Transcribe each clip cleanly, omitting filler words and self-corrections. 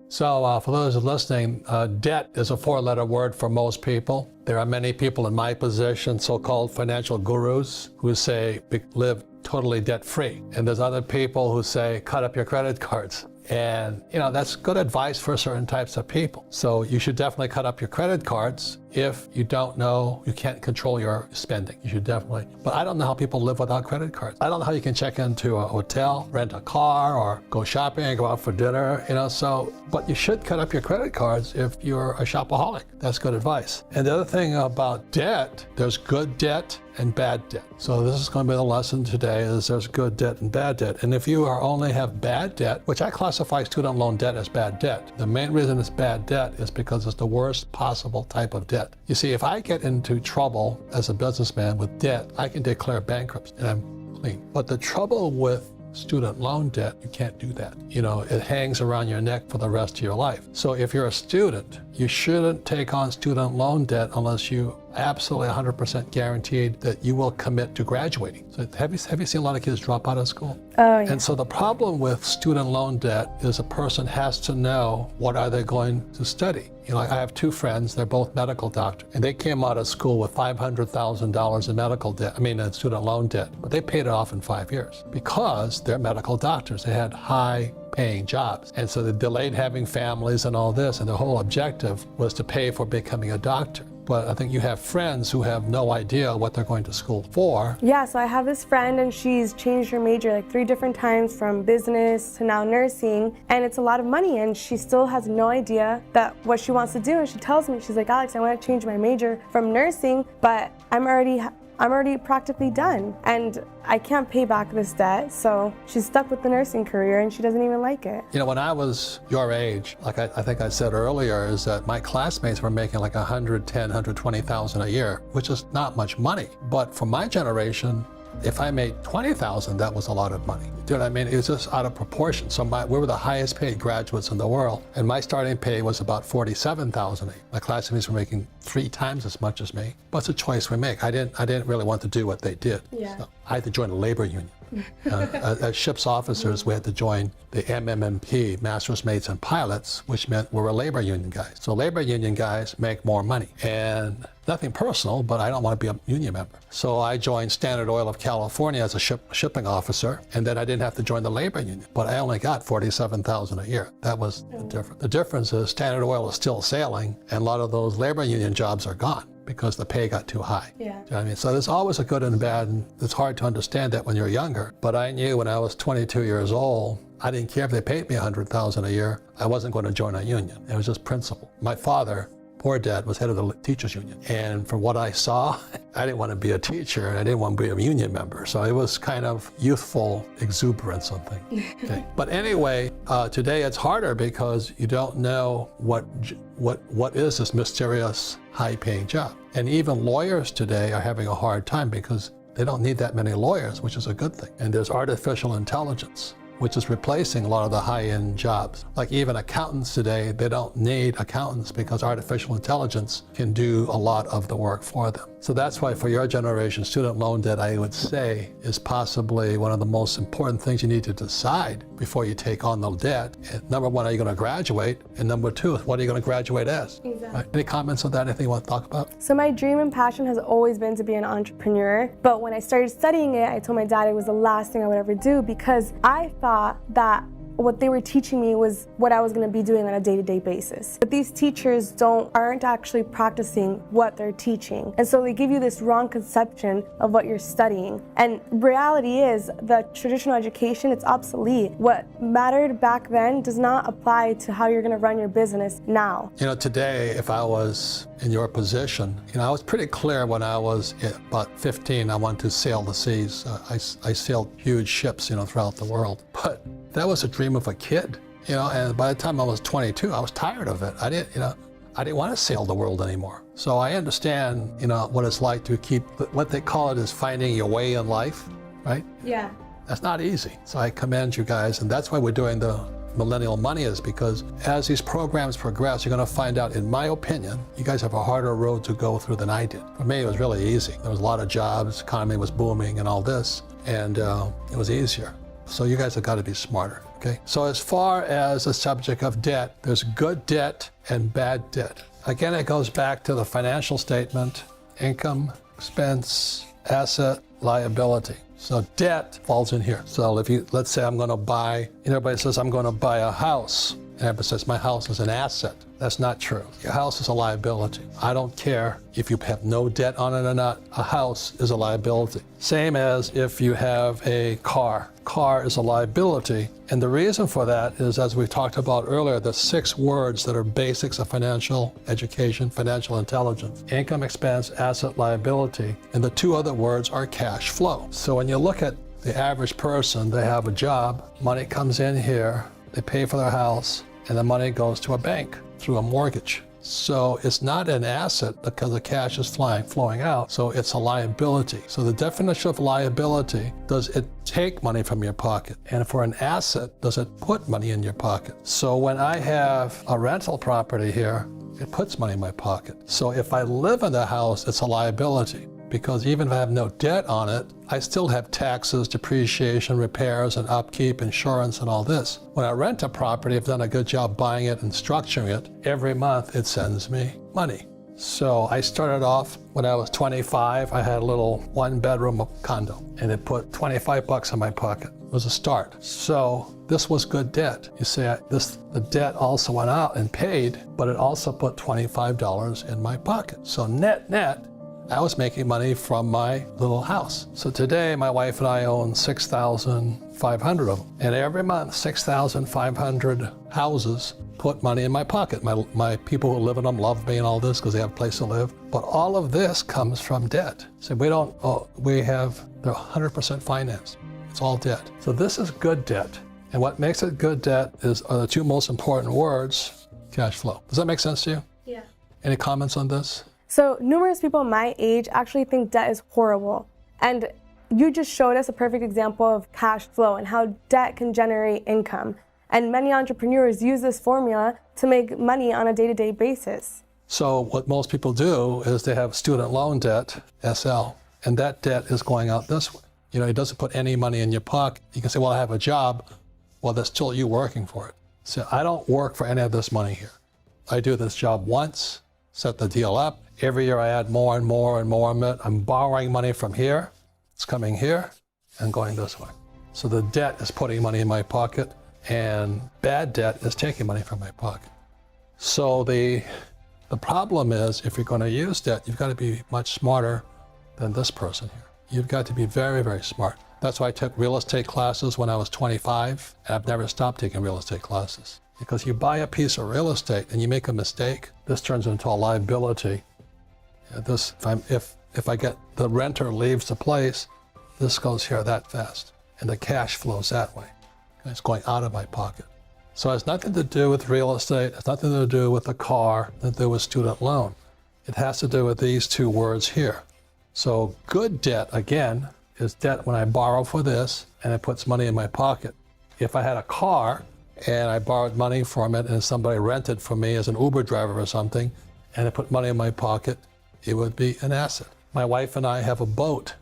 So for those listening, debt is a four-letter word for most people. There are many people in my position, so-called financial gurus, who say live totally debt-free. And there's other people who say cut up your credit cards. And that's good advice for certain types of people. So you should definitely cut up your credit cards if you don't know, you can't control your spending. You should definitely. But I don't know how people live without credit cards. I don't know how you can check into a hotel, rent a car, or go shopping and go out for dinner, but you should cut up your credit cards if you're a shopaholic. That's good advice. And the other thing about debt, there's good debt and bad debt. So this is going to be the lesson today, is there's good debt and bad debt. And if you only have bad debt, which I classify student loan debt as bad debt, the main reason it's bad debt is because it's the worst possible type of debt. You see, if I get into trouble as a businessman with debt, I can declare bankruptcy and I'm clean. But the trouble with student loan debt, you can't do that. It hangs around your neck for the rest of your life. So if you're a student, you shouldn't take on student loan debt unless you absolutely 100% guaranteed that you will commit to graduating. So have you seen a lot of kids drop out of school? Oh, yeah. And so the problem with student loan debt is a person has to know what are they going to study. I have two friends, they're both medical doctors, and they came out of school with $500,000 in medical debt, in student loan debt, but they paid it off in 5 years because they're medical doctors. They had high-paying jobs. And so they delayed having families and all this, and the whole objective was to pay for becoming a doctor. But I think you have friends who have no idea what they're going to school for. Yeah, so I have this friend and she's changed her major like 3 different times, from business to now nursing, and it's a lot of money, and she still has no idea that what she wants to do. And she tells me, she's like, Alex, I want to change my major from nursing, but I'm already practically done and I can't pay back this debt. So she's stuck with the nursing career and she doesn't even like it. When I was your age, like I think I said earlier, is that my classmates were making like $110,000, $120,000 a year, which is not much money. But for my generation, if I made $20,000, that was a lot of money. Do you know what I mean? It was just out of proportion. So we were the highest paid graduates in the world, and my starting pay was about $47,000 a year. My classmates were making 3 times as much as me. But it's a choice we make. I didn't really want to do what they did. Yeah. So I had to join a labor union. As ship's officers, we had to join the MMMP, Masters, Mates, and Pilots, which meant we were labor union guys. So labor union guys make more money. And nothing personal, but I don't want to be a union member. So I joined Standard Oil of California as a shipping officer, and then I didn't have to join the labor union. But I only got $47,000 a year. That was the difference. The difference is Standard Oil is still sailing, and a lot of those labor union jobs are gone because the pay got too high. Yeah. Do you know what I mean? So there's always a good and bad, and it's hard to understand that when you're younger. But I knew when I was 22 years old, I didn't care if they paid me $100,000 a year. I wasn't going to join a union. It was just principle. My father, poor dad, was head of the teachers union. And from what I saw, I didn't want to be a teacher and I didn't want to be a union member. So it was kind of youthful exuberance, something. Okay. But anyway, today it's harder because you don't know what is this mysterious high-paying job. And even lawyers today are having a hard time because they don't need that many lawyers, which is a good thing. And there's artificial intelligence, which is replacing a lot of the high-end jobs. Like even accountants today, they don't need accountants because artificial intelligence can do a lot of the work for them. So that's why for your generation, student loan debt, I would say, is possibly one of the most important things you need to decide before you take on the debt. And number one, are you going to graduate? And number two, what are you going to graduate as? Exactly. Right? Any comments on that? Anything you want to talk about? So my dream and passion has always been to be an entrepreneur. But when I started studying it, I told my dad it was the last thing I would ever do because I thought that what they were teaching me was what I was going to be doing on a day-to-day basis. But these teachers aren't actually practicing what they're teaching. And so they give you this wrong conception of what you're studying. And reality is the traditional education, it's obsolete. What mattered back then does not apply to how you're going to run your business now. Today, if I was in your position, I was pretty clear when I was about 15, I wanted to sail the seas. I sailed huge ships, throughout the world. But that was a dream of a kid, and by the time I was 22, I was tired of it. I didn't want to sail the world anymore. So I understand, what it's like to keep, what they call it is finding your way in life, right? Yeah. That's not easy. So I commend you guys, and that's why we're doing the Millennial Money, is because as these programs progress, you're going to find out, in my opinion, you guys have a harder road to go through than I did. For me, it was really easy. There was a lot of jobs, economy was booming and all this, and it was easier. So you guys have got to be smarter. Okay, so as far as the subject of debt, there's good debt and bad debt. Again, it goes back to the financial statement: income, expense, asset, liability. So debt falls in here. So if you, let's say I'm going to buy, everybody says I'm going to buy a house, and everybody says my house is an asset. That's not true. Your house is a liability. I don't care if you have no debt on it or not. A house is a liability. Same as if you have a car. Car is a liability. And the reason for that is, as we talked about earlier, the 6 words that are basics of financial education, financial intelligence: income, expense, asset, liability. And the 2 other words are cash flow. So when you look at the average person, they have a job, money comes in here, they pay for their house, and the money goes to a bank through a mortgage. So it's not an asset because the cash is flowing out, so it's a liability. So the definition of liability: does it take money from your pocket? And for an asset, does it put money in your pocket? So when I have a rental property here, it puts money in my pocket. So if I live in the house, it's a liability, because even if I have no debt on it, I still have taxes, depreciation, repairs, and upkeep, insurance, and all this. When I rent a property, I've done a good job buying it and structuring it. Every month it sends me money. So I started off when I was 25. I had a little 1-bedroom condo, and it put $25 in my pocket. It was a start. So this was good debt. You see, the debt also went out and paid, but it also put $25 in my pocket. So net, I was making money from my little house. So today, my wife and I own 6,500 of them. And every month, 6,500 houses put money in my pocket. My people who live in them love me and all this because they have a place to live. But all of this comes from debt. So they're 100% financed. It's all debt. So this is good debt. And what makes it good debt are the 2 most important words: cash flow. Does that make sense to you? Yeah. Any comments on this? So numerous people my age actually think debt is horrible. And you just showed us a perfect example of cash flow and how debt can generate income. And many entrepreneurs use this formula to make money on a day-to-day basis. So what most people do is they have student loan debt, SL, and that debt is going out this way. It doesn't put any money in your pocket. You can say, well, I have a job. Well, that's still you working for it. So I don't work for any of this money here. I do this job once, set the deal up. Every year I add more and more and more of it. I'm borrowing money from here. It's coming here and going this way. So the debt is putting money in my pocket, and bad debt is taking money from my pocket. So the problem is, if you're going to use debt, you've got to be much smarter than this person here. You've got to be very, very smart. That's why I took real estate classes when I was 25, and I've never stopped taking real estate classes. Because you buy a piece of real estate and you make a mistake, this turns into a liability. If I get the renter leaves the place, this goes here that fast, and the cash flows that way. It's going out of my pocket. So it has nothing to do with real estate. It has nothing to do with the car. Nothing to do with student loan. It has to do with these 2 words here. So good debt, again, is debt when I borrow for this and it puts money in my pocket. If I had a car and I borrowed money from it and somebody rented from me as an Uber driver or something, and it put money in my pocket, it would be an asset. My wife and I have a boat,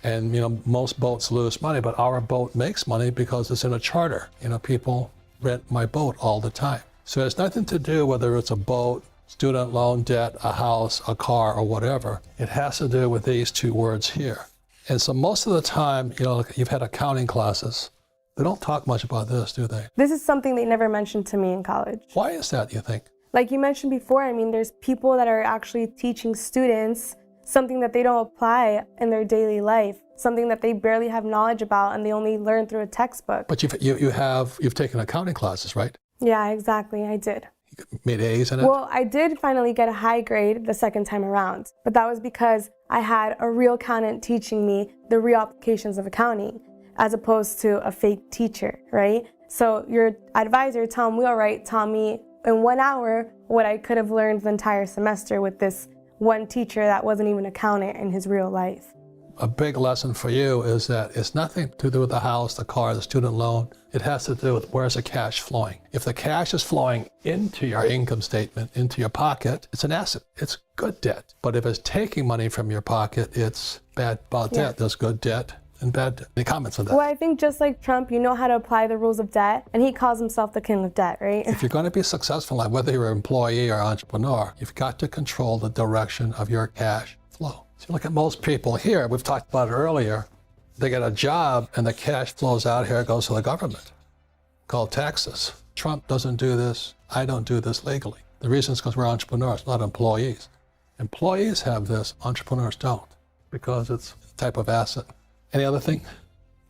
and most boats lose money, but our boat makes money because it's in a charter. People rent my boat all the time. So it has nothing to do whether it's a boat, student loan debt, a house, a car, or whatever. It has to do with these 2 words here. And so most of the time, you've had accounting classes. They don't talk much about this, do they? This is something they never mentioned to me in college. Why is that, you think? Like you mentioned before, there's people that are actually teaching students something that they don't apply in their daily life, something that they barely have knowledge about and they only learn through a textbook. But you've taken accounting classes, right? Yeah, exactly, I did. You made A's in it? Well, I did finally get a high grade the second time around, but that was because I had a real accountant teaching me the real applications of accounting, as opposed to a fake teacher, right? So your advisor, Tom Wheelwright, taught me in 1 hour what I could have learned the entire semester with this one teacher that wasn't even an accountant in his real life. A big lesson for you is that it's nothing to do with the house, the car, the student loan. It has to do with where's the cash flowing. If the cash is flowing into your income statement, into your pocket, it's an asset. It's good debt. But if it's taking money from your pocket, it's bad debt. There's good debt, and bad debt? Any comments on that? Well, I think just like Trump, you know how to apply the rules of debt, and he calls himself the king of debt, right? If you're going to be successful, like whether you're an employee or entrepreneur, you've got to control the direction of your cash flow. So you look at most people here, we've talked about it earlier, they get a job and the cash flows out here, goes to the government, called taxes. Trump doesn't do this. I don't do this legally. The reason is because we're entrepreneurs, not employees. Employees have this, entrepreneurs don't, because it's a type of asset. Any other thing?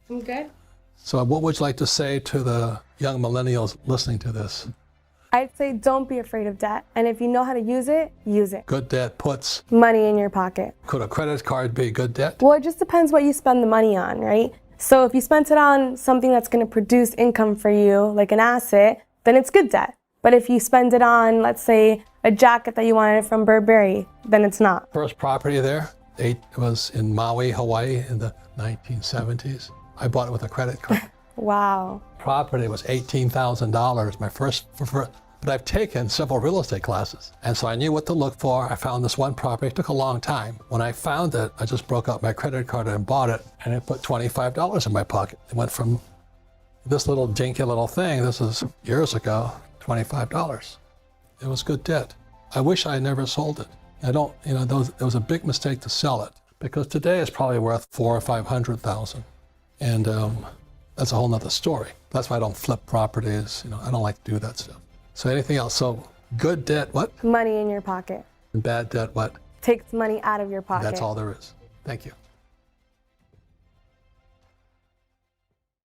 I'm good. So what would you like to say to the young millennials listening to this? I'd say don't be afraid of debt. And if you know how to use it, use it. Good debt puts, Money in your pocket. could a credit card be good debt? Well, it just depends what you spend the money on, right? So if you spent it on something that's going to produce income for you, like an asset, then it's good debt. But if you spend it on, let's say, a jacket that you wanted from Burberry, then it's not. First property there, it was in Maui, Hawaii in the 1970s. I bought it with a credit card. Wow. Property was $18,000, my first, but I've taken several real estate classes. And so I knew what to look for. I found this one property. It took a long time. When I found it, I just broke out my credit card and bought it, and it put $25 in my pocket. It went from this little dinky little thing, this is years ago, $25. It was good debt. I wish I never sold it. I don't, it was a big mistake to sell it, because today it's probably worth $400,000 or $500,000. And that's a whole nother story. That's why I don't flip properties. I don't like to do that stuff. So anything else? So good debt, what? Money in your pocket. And bad debt, what? Takes money out of your pocket. That's all there is. Thank you.